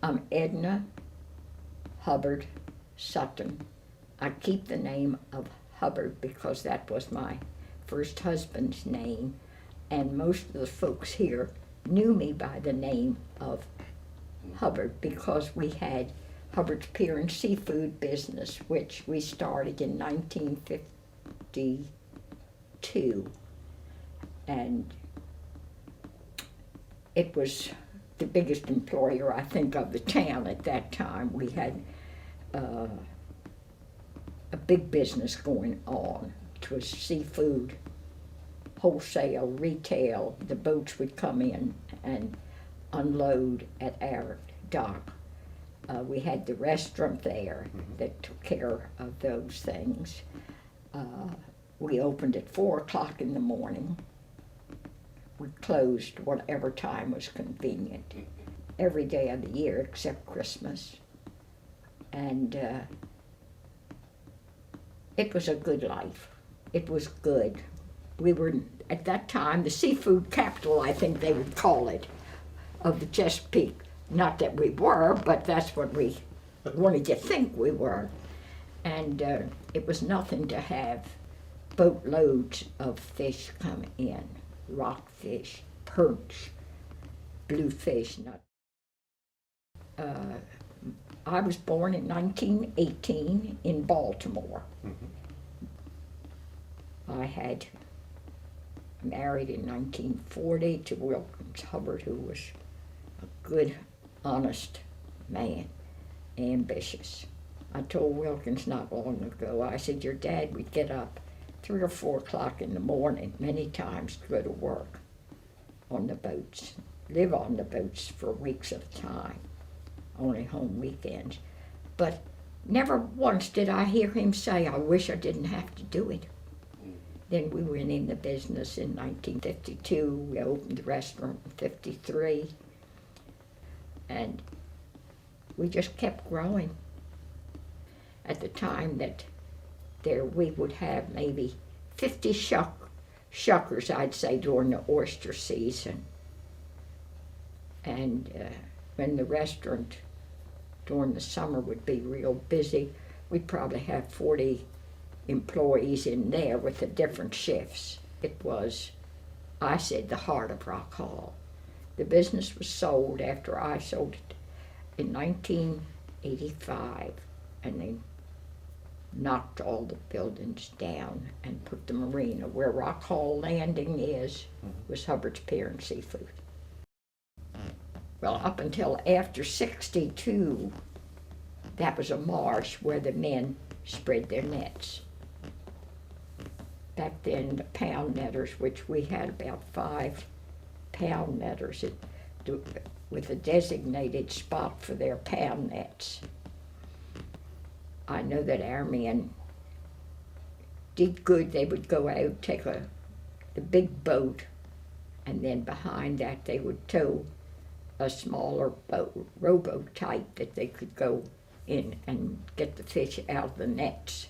I'm Edna Hubbart Sutton. I keep the name of Hubbard because that was my first husband's name, and most of the folks here knew me by the name of Hubbard because we had Hubbard's Pier and Seafood business, which we started in 1952, and it was the biggest employer, I think, of the town at that time. We had a big business going on. It was seafood, wholesale, retail. The boats would come in and unload at our dock. We had the restaurant there that took care of those things. We opened at 4 o'clock in the morning. We closed whatever time was convenient, every day of the year except Christmas. And it was a good life. It was good. We were, at that time, the seafood capital, I think they would call it, of the Chesapeake. Not that we were, but that's what we wanted to think we were. And it was nothing to have boatloads of fish come in. Rockfish, perch, bluefish. I was born in 1918 in Baltimore. I had married in 1940 to Wilkins Hubbard, who was a good, honest man, ambitious. I told Wilkins not long ago, I said, your dad would get up 3 or 4 o'clock in the morning many times to go to work on the boats, live on the boats for weeks at a time, only home weekends. But never once did I hear him say, I wish I didn't have to do it. Then we went in the business in 1952. We opened the restaurant in 53. And we just kept growing. At the time that there we would have maybe 50 shuckers, I'd say, during the oyster season. And when the restaurant during the summer would be real busy, we'd probably have 40 employees in there with the different shifts. It was, I said, the heart of Rock Hall. The business was sold after I sold it in 1985, and they knocked all the buildings down and put the marina where Rock Hall Landing was Hubbard's Pier and Seafood. Well, up until after 62, that was a marsh where the men spread their nets. Back then, the pound netters, which we had about 5 pound netters with a designated spot for their pound nets. I know that our men did good. They would go out, take the big boat, and then behind that they would tow a smaller boat, rowboat type, that they could go in and get the fish out of the nets.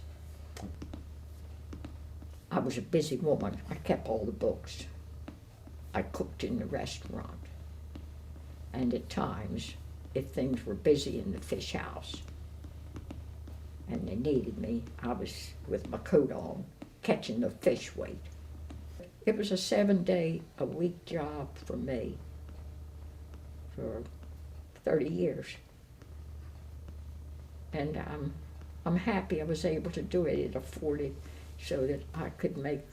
I was a busy woman. I kept all the books. I cooked in the restaurant. And at times, if things were busy in the fish house and they needed me, I was with my coat on, catching the fish weight. It was a 7-day-a-week job for me for 30 years. And I'm happy I was able to do it. It afforded so that I could make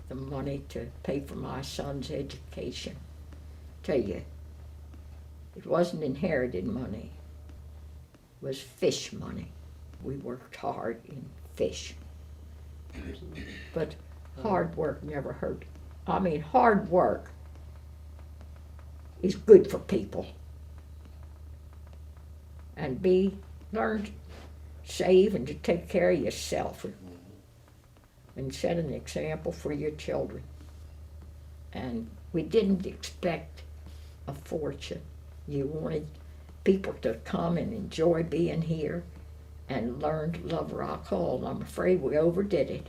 the money to pay for my son's education. Tell you, it wasn't inherited money, it was fish money. We worked hard in fish. But hard work never hurt. I mean, hard work is good for people. And learn to save and to take care of yourself and set an example for your children. And we didn't expect a fortune. You wanted people to come and enjoy being here and learn to love Rock Hall. I'm afraid we overdid it.